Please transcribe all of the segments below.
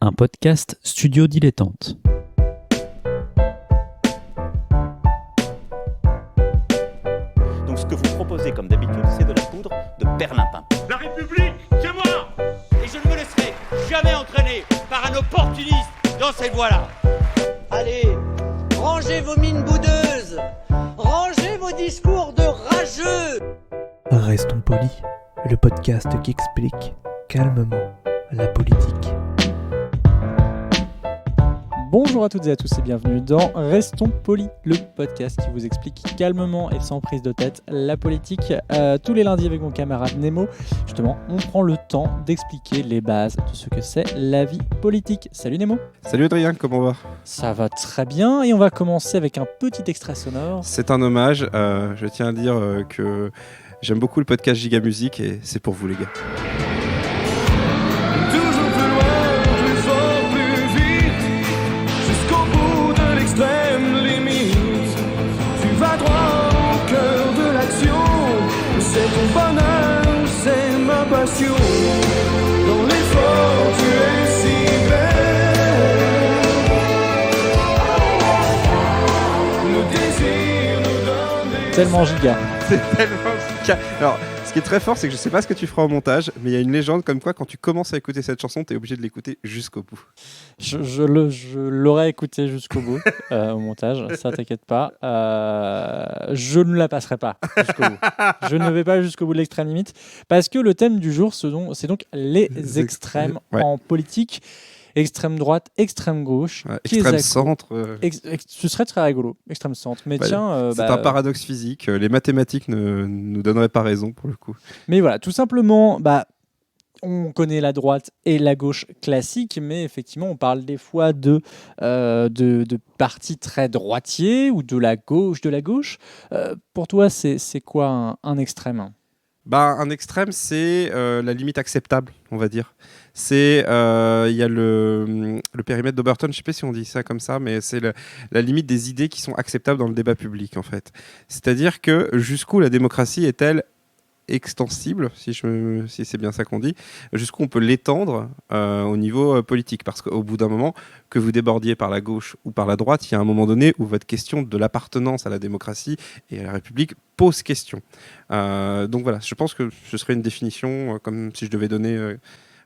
Un podcast Studio Dilettante. Donc ce que vous proposez comme d'habitude, c'est de la poudre de perlimpin. La République, c'est moi! Et je ne me laisserai jamais entraîner par un opportuniste dans cette voie-là. Allez, rangez vos mines boudeuses, rangez vos discours de rageux. Restons polis, le podcast qui explique calmement la politique. Bonjour à toutes et à tous et bienvenue dans Restons Polis, le podcast qui vous explique calmement et sans prise de tête la politique. Tous les lundis avec mon camarade Nemo, justement, on prend le temps d'expliquer les bases de ce que c'est la vie politique. Salut Nemo. Salut Adrien, comment va ? Ça va très bien et on va commencer avec un petit extrait sonore. C'est un hommage, je tiens à dire que j'aime beaucoup le podcast Giga Musique et c'est pour vous les gars. Toujours plus loin, plus fort, plus vite, jusqu'au bout de l'extrême limite. Tu vas droit au cœur de l'action, c'est ton bonheur, c'est ma passion. Dans l'effort, tu es si belle. Le désir nous donne des... Tellement giga. C'est tellement efficace. Alors, ce qui est très fort, c'est que je sais pas ce que tu feras au montage, mais il y a une légende comme quoi quand tu commences à écouter cette chanson, t'es obligé de l'écouter jusqu'au bout. Je l'aurais écouté jusqu'au bout au montage, ça t'inquiète pas. Je ne la passerai pas jusqu'au bout. Je ne vais pas jusqu'au bout de l'extrême limite, parce que le thème du jour, c'est donc les extrêmes ouais. en politique. Extrême droite, extrême gauche. Ouais, extrême centre. Ce serait très rigolo, extrême centre. Mais Ouais, tiens, c'est un paradoxe physique. Les mathématiques ne nous donneraient pas raison pour le coup. Mais voilà, tout simplement, on connaît la droite et la gauche classique, mais effectivement, on parle des fois de partis très droitiers ou de la gauche de la gauche. Pour toi, c'est quoi un extrême ? Un extrême, c'est la limite acceptable, on va dire. C'est, il y a le périmètre d'Oberton, je ne sais pas si on dit ça comme ça, mais c'est la limite des idées qui sont acceptables dans le débat public, en fait. C'est-à-dire que jusqu'où la démocratie est-elle extensible, si c'est bien ça qu'on dit, jusqu'où on peut l'étendre au niveau politique. Parce qu'au bout d'un moment, que vous débordiez par la gauche ou par la droite, il y a un moment donné où votre question de l'appartenance à la démocratie et à la République pose question. Donc voilà, je pense que ce serait une définition, comme si je devais donner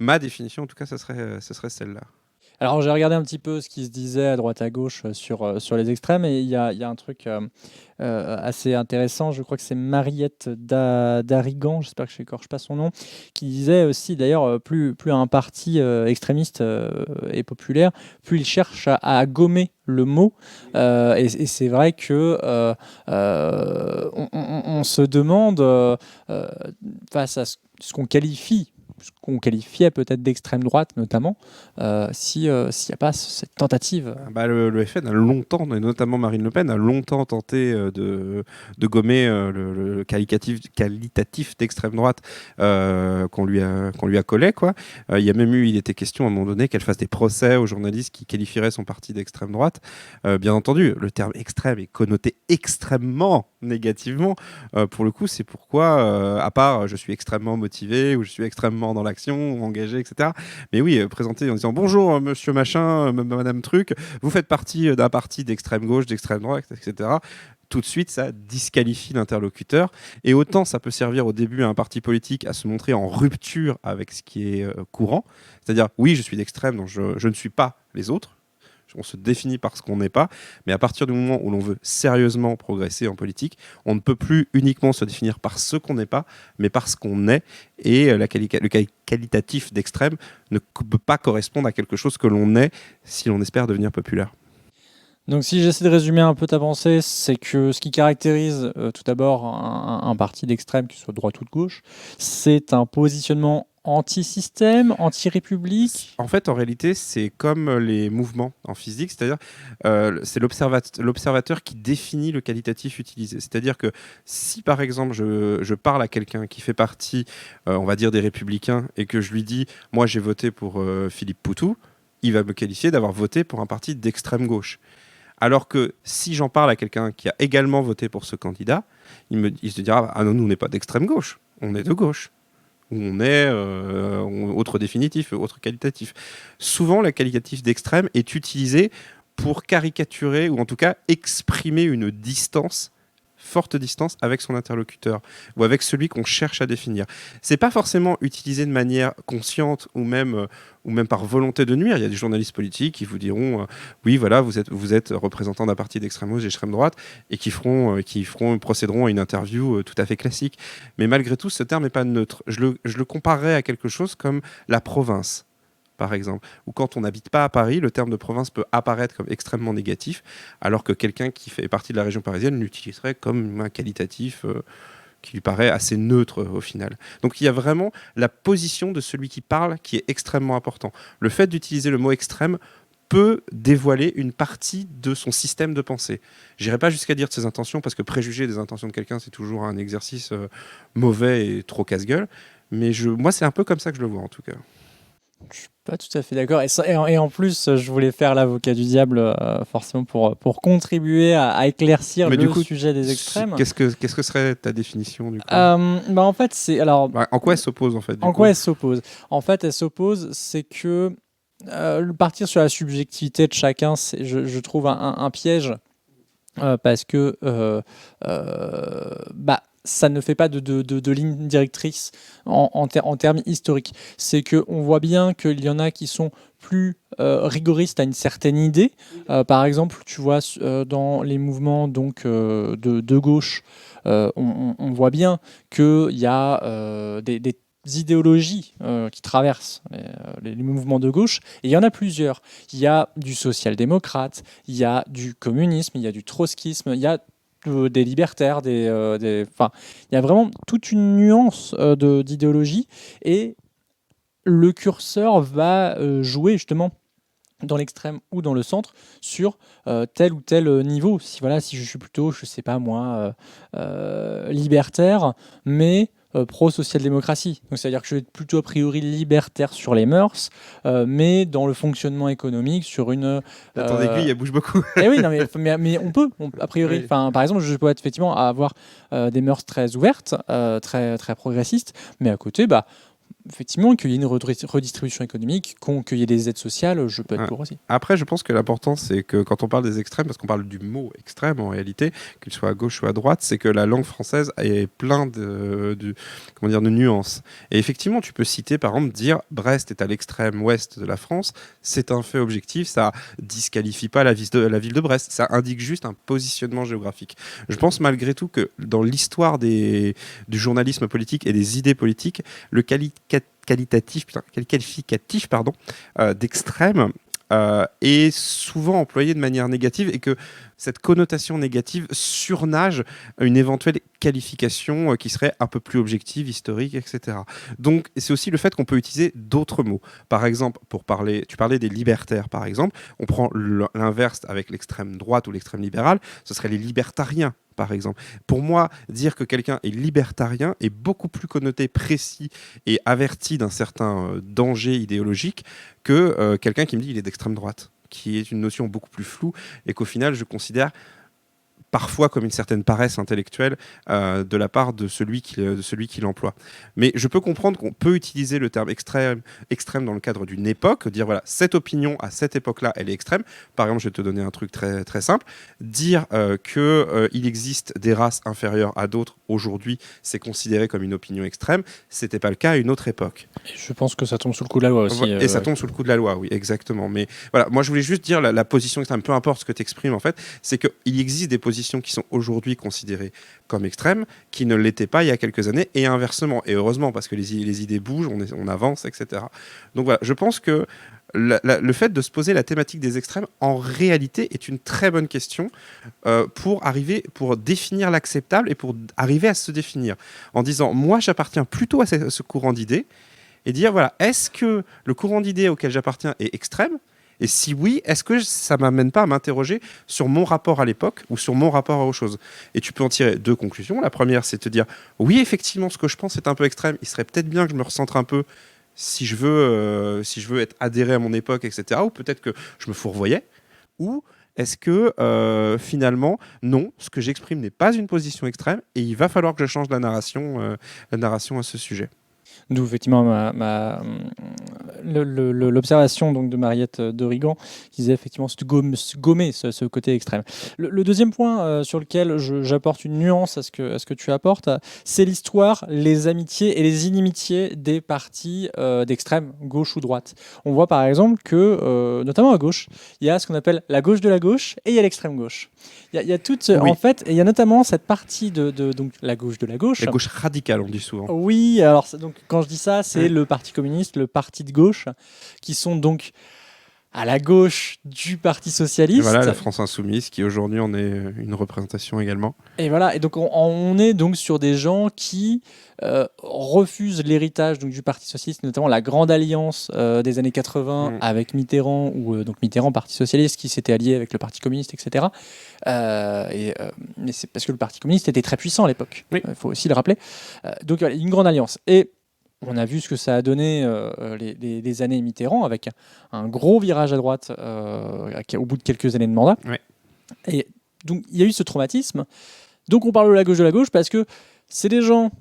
ma définition, en tout cas, ce serait celle-là. Alors, j'ai regardé un petit peu ce qui se disait à droite à gauche sur les extrêmes, et il y a un truc assez intéressant. Je crois que c'est Mariette Darigan, j'espère que je n'écorche pas son nom, qui disait aussi, d'ailleurs, plus un parti extrémiste et populaire, plus il cherche à gommer le mot. Et c'est vrai que on se demande, face à ce qu'on qualifiait peut-être d'extrême droite notamment, s'il n'y a pas cette tentative. Le FN a longtemps, et notamment Marine Le Pen, a longtemps tenté de gommer le qualitatif d'extrême droite qu'on lui a collé, quoi. Il était question à un moment donné qu'elle fasse des procès aux journalistes qui qualifieraient son parti d'extrême droite. Bien entendu, le terme extrême est connoté extrêmement négativement. Pour le coup, c'est pourquoi, à part je suis extrêmement motivé ou je suis extrêmement dans l'action, engagé, etc. Mais oui, présenter en disant bonjour monsieur machin, madame truc, vous faites partie d'un parti d'extrême gauche, d'extrême droite, etc. Tout de suite, ça disqualifie l'interlocuteur. Et autant ça peut servir au début à un parti politique à se montrer en rupture avec ce qui est courant. C'est-à-dire, oui, je suis d'extrême, donc je ne suis pas les autres. On se définit par ce qu'on n'est pas, mais à partir du moment où l'on veut sérieusement progresser en politique, on ne peut plus uniquement se définir par ce qu'on n'est pas, mais par ce qu'on est, et le qualitatif d'extrême ne peut pas correspondre à quelque chose que l'on est si l'on espère devenir populaire. Donc si j'essaie de résumer un peu ta pensée, c'est que ce qui caractérise tout d'abord un parti d'extrême, qu'il soit de droite ou de gauche, c'est un positionnement anti-système, anti-république. En fait, en réalité, c'est comme les mouvements en physique, c'est-à-dire c'est l'observateur qui définit le qualitatif utilisé. C'est-à-dire que si, par exemple, je parle à quelqu'un qui fait partie, on va dire, des Républicains, et que je lui dis « moi, j'ai voté pour Philippe Poutou », il va me qualifier d'avoir voté pour un parti d'extrême gauche. Alors que si j'en parle à quelqu'un qui a également voté pour ce candidat, il se dira « ah non, nous, on n'est pas d'extrême gauche, on est de gauche ». où on est, autre définitif, autre qualitatif. Souvent, le qualitatif d'extrême est utilisé pour caricaturer, ou en tout cas exprimer une distance, forte distance avec son interlocuteur, ou avec celui qu'on cherche à définir. C'est pas forcément utilisé de manière consciente, ou même par volonté de nuire. Il y a des journalistes politiques qui vous diront oui, voilà, vous êtes représentant d'un parti d'extrême gauche, d'extrême droite, et qui procéderont à une interview tout à fait classique. Mais malgré tout, ce terme n'est pas neutre. Je le comparerais à quelque chose comme la province, par exemple, ou quand on n'habite pas à Paris, le terme de province peut apparaître comme extrêmement négatif, alors que quelqu'un qui fait partie de la région parisienne l'utiliserait comme un qualitatif qui lui paraît assez neutre au final. Donc il y a vraiment la position de celui qui parle qui est extrêmement important. Le fait d'utiliser le mot extrême peut dévoiler une partie de son système de pensée. J'irai pas jusqu'à dire de ses intentions, parce que préjuger des intentions de quelqu'un, c'est toujours un exercice mauvais et trop casse-gueule, mais moi c'est un peu comme ça que je le vois en tout cas. Je suis pas tout à fait d'accord. Et en plus, je voulais faire l'avocat du diable, forcément, pour contribuer à éclaircir sujet des extrêmes. Qu'est-ce que serait ta définition du coup en fait, c'est... Alors, en quoi elle s'oppose en fait quoi elle s'oppose En fait, elle s'oppose, c'est que partir sur la subjectivité de chacun, je trouve un piège, parce que ça ne fait pas de ligne directrice en termes historiques. C'est qu'on voit bien qu'il y en a qui sont plus rigoristes à une certaine idée. Par exemple, tu vois, dans les mouvements de gauche, on voit bien qu'il y a des idéologies qui traversent les mouvements de gauche, et il y en a plusieurs. Il y a du social-démocrate, il y a du communisme, il y a du trotskisme, il y a des libertaires, il y a vraiment toute une nuance d'idéologie, et le curseur va jouer justement dans l'extrême ou dans le centre sur tel ou tel niveau. Si je suis plutôt, je sais pas moi, libertaire, mais pro-social-démocratie. Donc, c'est-à-dire que je vais être plutôt a priori libertaire sur les mœurs, mais dans le fonctionnement économique, sur une... Attends, l'aiguille, elle bouge beaucoup. Eh oui, non, mais on peut, a priori. Oui. Par exemple, je peux effectivement avoir des mœurs très ouvertes, très, très progressistes, mais à côté, effectivement, qu'il y ait une redistribution économique, qu'il y ait des aides sociales, je peux être pour aussi. Après, je pense que l'important, c'est que quand on parle des extrêmes, parce qu'on parle du mot extrême en réalité, qu'il soit à gauche ou à droite, c'est que la langue française est plein de nuances. Et effectivement, tu peux citer, par exemple, dire Brest est à l'extrême ouest de la France, c'est un fait objectif, ça disqualifie pas la ville de Brest, ça indique juste un positionnement géographique. Je pense malgré tout que dans l'histoire du journalisme politique et des idées politiques, le qualificatif d'extrême est souvent employé de manière négative, et que cette connotation négative surnage une éventuelle qualification qui serait un peu plus objective, historique, etc. Donc c'est aussi le fait qu'on peut utiliser d'autres mots. Par exemple, tu parlais des libertaires, par exemple, on prend l'inverse avec l'extrême droite ou l'extrême libérale, ce serait les libertariens, par exemple. Pour moi, dire que quelqu'un est libertarien est beaucoup plus connoté, précis et averti d'un certain danger idéologique que quelqu'un qui me dit qu'il est d'extrême droite, qui est une notion beaucoup plus floue, et qu'au final, je considère parfois comme une certaine paresse intellectuelle de la part de celui qui l'emploie. Mais je peux comprendre qu'on peut utiliser le terme extrême dans le cadre d'une époque, dire voilà, cette opinion à cette époque-là, elle est extrême. Par exemple, je vais te donner un truc très, très simple. Dire qu'il existe des races inférieures à d'autres aujourd'hui, c'est considéré comme une opinion extrême. C'était pas le cas à une autre époque. Et je pense que ça tombe sous le coup de la loi aussi. Et ça tombe sous le coup de la loi, oui, exactement. Mais voilà, moi je voulais juste dire la position extrême, peu importe ce que tu exprimes en fait, c'est qu'il existe des positions qui sont aujourd'hui considérées comme extrêmes, qui ne l'étaient pas il y a quelques années, et inversement. Et heureusement, parce que les idées bougent, on avance, etc. Donc voilà, je pense que le fait de se poser la thématique des extrêmes, en réalité, est une très bonne question pour définir l'acceptable et pour arriver à se définir. En disant, moi, j'appartiens plutôt à ce courant d'idées, et dire, voilà, est-ce que le courant d'idées auquel j'appartiens est extrême ? Et si oui, est-ce que ça ne m'amène pas à m'interroger sur mon rapport à l'époque ou sur mon rapport aux choses ? Et tu peux en tirer deux conclusions. La première, c'est de te dire, oui, effectivement, ce que je pense est un peu extrême. Il serait peut-être bien que je me recentre un peu si je veux être adhéré à mon époque, etc. Ou peut-être que je me fourvoyais. Ou est-ce que finalement, non, ce que j'exprime n'est pas une position extrême et il va falloir que je change la narration à ce sujet ? D'où effectivement l'observation donc de Mariette Dorigan qui disait effectivement se gommer ce côté extrême. Le deuxième point sur lequel j'apporte une nuance à ce que tu apportes, c'est l'histoire, les amitiés et les inimitiés des partis d'extrême, gauche ou droite. On voit par exemple que, notamment à gauche, il y a ce qu'on appelle la gauche de la gauche et il y a l'extrême gauche. Il y a toute, en fait, et il y a notamment cette partie de donc la gauche de la gauche. La gauche radicale, on dit souvent. Oui, alors donc quand je dis ça, c'est le Parti communiste, le parti de gauche, qui sont donc à la gauche du Parti socialiste. Et voilà, la France insoumise, qui aujourd'hui en est une représentation également. Et voilà, et donc on est donc sur des gens qui refusent l'héritage donc du Parti socialiste, notamment la grande alliance des années 80 avec Mitterrand, ou donc Mitterrand, Parti socialiste, qui s'était allié avec le Parti communiste, etc. Mais c'est parce que le Parti communiste était très puissant à l'époque. Il faut aussi le rappeler. Donc voilà, une grande alliance. Et on a vu ce que ça a donné les années Mitterrand, avec un gros virage à droite au bout de quelques années de mandat. Ouais. Et donc il y a eu ce traumatisme. Donc on parle de la gauche parce que c'est des gens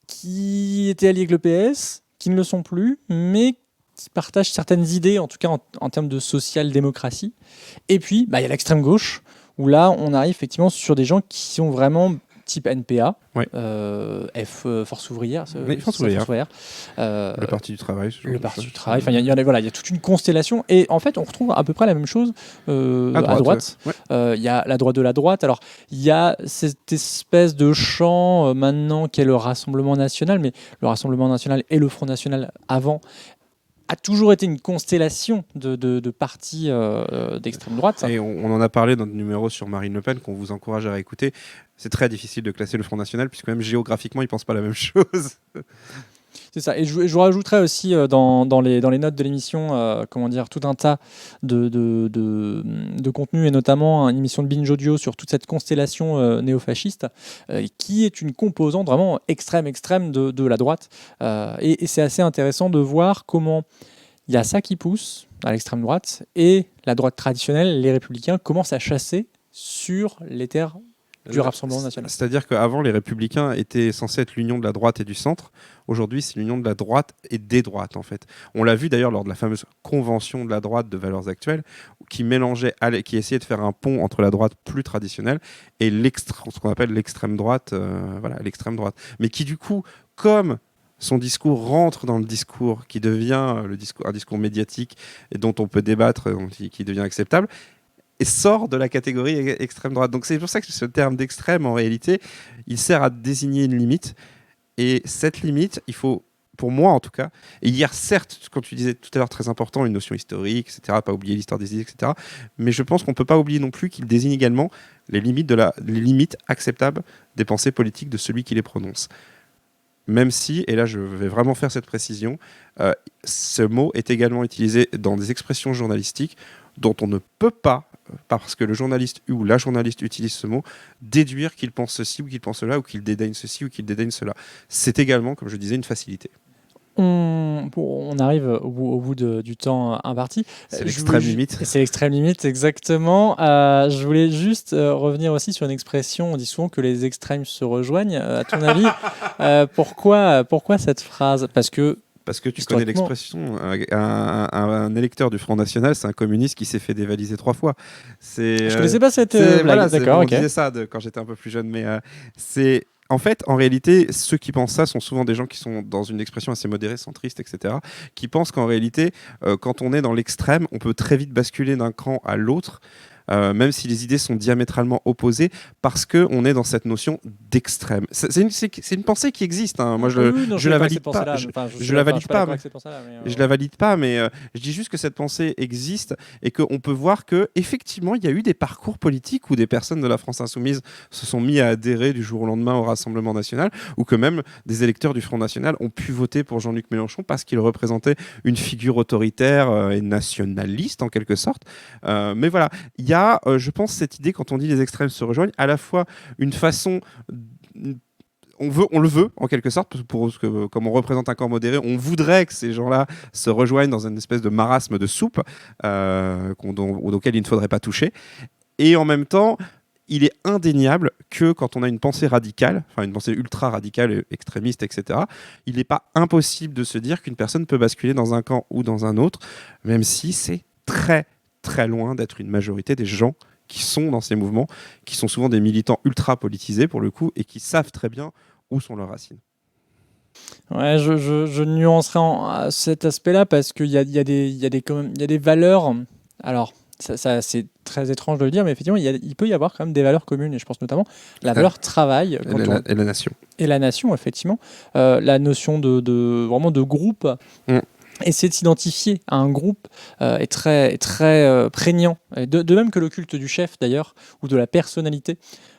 qui étaient alliés avec le PS, qui ne le sont plus, mais qui partagent certaines idées, en tout cas en termes de social-démocratie. Et puis, il y a l'extrême gauche, où là, on arrive effectivement sur des gens qui sont vraiment type NPA, Force ouvrière, Force ouvrière. Le Parti du travail. Le Parti du travail. Enfin, il y a toute une constellation. Et en fait, on retrouve à peu près la même chose à droite. Il y a la droite de la droite. Alors, il y a cette espèce de champ maintenant qu'est le Rassemblement national, mais le Rassemblement national et le Front national avant a toujours été une constellation de partis d'extrême droite. Et on en a parlé dans le numéro sur Marine Le Pen, qu'on vous encourage à réécouter. C'est très difficile de classer le Front National, puisque même géographiquement, ils ne pensent pas la même chose. C'est ça. Et je rajouterais aussi dans les notes de l'émission tout un tas de contenus, et notamment une émission de Binge Audio sur toute cette constellation néofasciste qui est une composante vraiment extrême de la droite. Et c'est assez intéressant de voir comment il y a ça qui pousse à l'extrême droite et la droite traditionnelle, les Républicains, commencent à chasser sur les terres du Rassemblement national. C'est-à-dire qu'avant, les Républicains étaient censés être l'union de la droite et du centre. Aujourd'hui, c'est l'union de la droite et des droites, en fait. On l'a vu d'ailleurs lors de la fameuse convention de la droite de Valeurs Actuelles, qui essayait de faire un pont entre la droite plus traditionnelle et ce qu'on appelle l'extrême droite, l'extrême droite. Mais qui, du coup, comme son discours rentre dans le discours qui devient un discours médiatique et dont on peut débattre, qui devient acceptable, et sort de la catégorie extrême droite. Donc c'est pour ça que ce terme d'extrême, en réalité, il sert à désigner une limite. Et cette limite, il faut, pour moi en tout cas, et il y a certes, comme tu disais tout à l'heure, très important, une notion historique, etc., pas oublier l'histoire des idées, etc., mais je pense qu'on ne peut pas oublier non plus qu'il désigne également les limites acceptables des pensées politiques de celui qui les prononce. Même si, et là je vais vraiment faire cette précision, ce mot est également utilisé dans des expressions journalistiques dont on ne peut pas, parce que le journaliste ou la journaliste utilise ce mot, déduire qu'il pense ceci ou qu'il pense cela, ou qu'il dédaigne ceci ou qu'il dédaigne cela. C'est également, comme je disais, une facilité. On arrive au bout du temps imparti. C'est l'extrême limite. C'est l'extrême limite, exactement. Je voulais juste revenir aussi sur une expression. On dit souvent que les extrêmes se rejoignent. À ton avis, pourquoi cette phrase ? Parce que tu connais l'expression, un électeur du Front National, c'est un communiste qui s'est fait dévaliser 3 fois. Je ne connaissais pas cette blague. D'accord, on disait ça quand j'étais un peu plus jeune, mais c'est... En fait, en réalité, ceux qui pensent ça sont souvent des gens qui sont dans une expression assez modérée, centriste, etc., qui pensent qu'en réalité, quand on est dans l'extrême, on peut très vite basculer d'un cran à l'autre, même si les idées sont diamétralement opposées, parce qu'on est dans cette notion d'extrême. C'est une pensée qui existe. Hein. Moi, je la valide pas. Je la valide pas. Je la valide pas, mais je dis juste que cette pensée existe et qu'on peut voir que effectivement, il y a eu des parcours politiques où des personnes de la France insoumise se sont mis à adhérer du jour au lendemain au Rassemblement national, ou que même des électeurs du Front national ont pu voter pour Jean-Luc Mélenchon parce qu'il représentait une figure autoritaire et nationaliste en quelque sorte. Mais voilà, il y a, je pense, cette idée, quand on dit les extrêmes se rejoignent, à la fois une façon... On le veut, en quelque sorte, parce que comme on représente un camp modéré, on voudrait que ces gens-là se rejoignent dans une espèce de marasme de soupe auquel il ne faudrait pas toucher. Et en même temps, il est indéniable que quand on a une pensée radicale, enfin une pensée ultra radicale, extrémiste, etc., il n'est pas impossible de se dire qu'une personne peut basculer dans un camp ou dans un autre, même si c'est très, très loin d'être une majorité des gens qui sont dans ces mouvements, qui sont souvent des militants ultra politisés pour le coup, et qui savent très bien où sont leurs racines. Ouais, je nuancerai à cet aspect-là parce qu'il y a des valeurs. Alors, c'est très étrange de le dire, mais effectivement, il peut y avoir quand même des valeurs communes, et je pense notamment la valeur travail. Et la nation. Et la nation, effectivement. La notion vraiment de groupe. Essayer de s'identifier à un groupe est très, très prégnant. Et de même que le culte du chef, d'ailleurs, ou de la personnalité.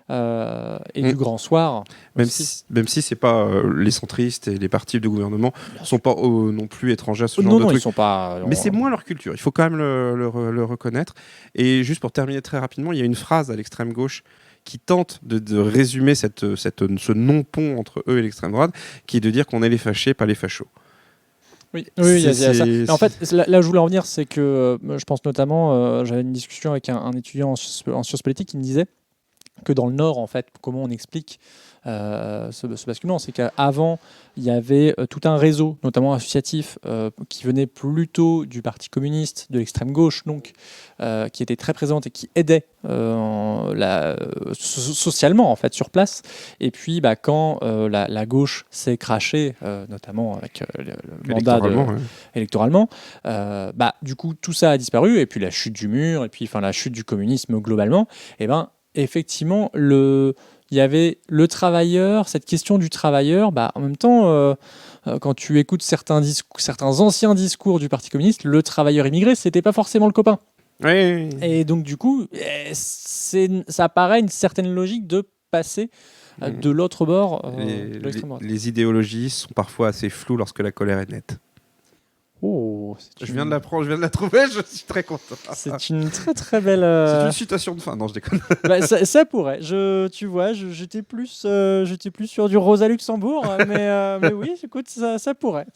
Du grand soir. Même si c'est pas les centristes et les partis de gouvernement sont pas non plus étrangers à ce genre de trucs. Ils sont pas. Mais c'est moins leur culture. Il faut quand même le reconnaître. Et juste pour terminer très rapidement, il y a une phrase à l'extrême gauche qui tente de résumer ce non-pont entre eux et l'extrême droite, qui est de dire qu'on est les fâchés, pas les fachos. Oui, il y a ça. Et en fait, là où je voulais en venir, c'est que je pense notamment, j'avais une discussion avec un étudiant en sciences politiques qui me disait que dans le Nord, en fait, comment on explique ce basculement, c'est qu'avant, il y avait tout un réseau, notamment associatif, qui venait plutôt du Parti communiste, de l'extrême gauche, donc, qui était très présente et qui aidait socialement, en fait, sur place. Et puis, quand la gauche s'est crachée, notamment avec le mandat électoralement, du coup, tout ça a disparu. Et puis, la chute du mur, et puis la chute du communisme globalement, effectivement, il y avait le travailleur, cette question du travailleur. En même temps, quand tu écoutes certains anciens discours du Parti communiste, le travailleur immigré, c'était pas forcément le copain. Oui. Et donc, du coup, ça paraît une certaine logique de passer de l'autre bord de l'extrême droite. Les idéologies sont parfois assez floues lorsque la colère est nette. Oh, je viens de l'apprendre, je viens de la trouver, je suis très content. C'est une très très belle. C'est une citation de fin, non je déconne. Ça pourrait. Tu vois, j'étais plus sur du Rosa Luxembourg, mais oui, écoute, ça pourrait.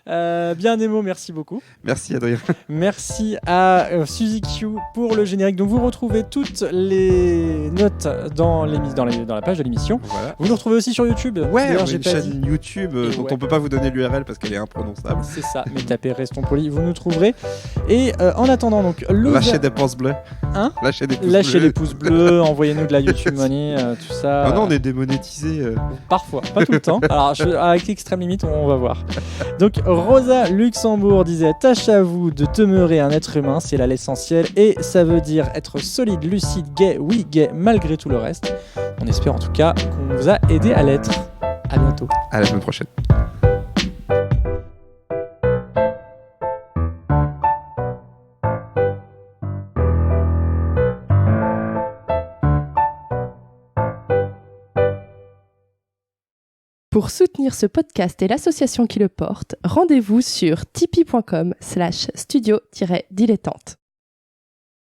Bien Nemo, merci beaucoup. Merci Adrien. Merci à Suzy Q pour le générique. Donc vous retrouvez toutes les notes dans la page de l'émission. Voilà. Vous nous retrouvez aussi sur YouTube. Ouais, j'ai une chaîne YouTube dont on peut pas vous donner l'URL parce qu'elle est imprononçable. C'est ça, mais tapez Restons Polis, vous nous trouverez. Et en attendant, donc lâchez des pouces bleus. Hein? Lâchez des pouces bleus, envoyez-nous de la YouTube Money, tout ça. Ah non, on est démonétisé. Parfois, pas tout le temps. Alors avec l'extrême limite, on va voir. Donc Rosa Luxembourg disait: tâche à vous de demeurer un être humain, c'est là l'essentiel, et ça veut dire être solide, lucide, gay, oui gay, malgré tout le reste. On espère en tout cas qu'on vous a aidé à l'être. À bientôt. À la semaine prochaine. Pour soutenir ce podcast et l'association qui le porte, rendez-vous sur tipeee.com/studio-dilettante.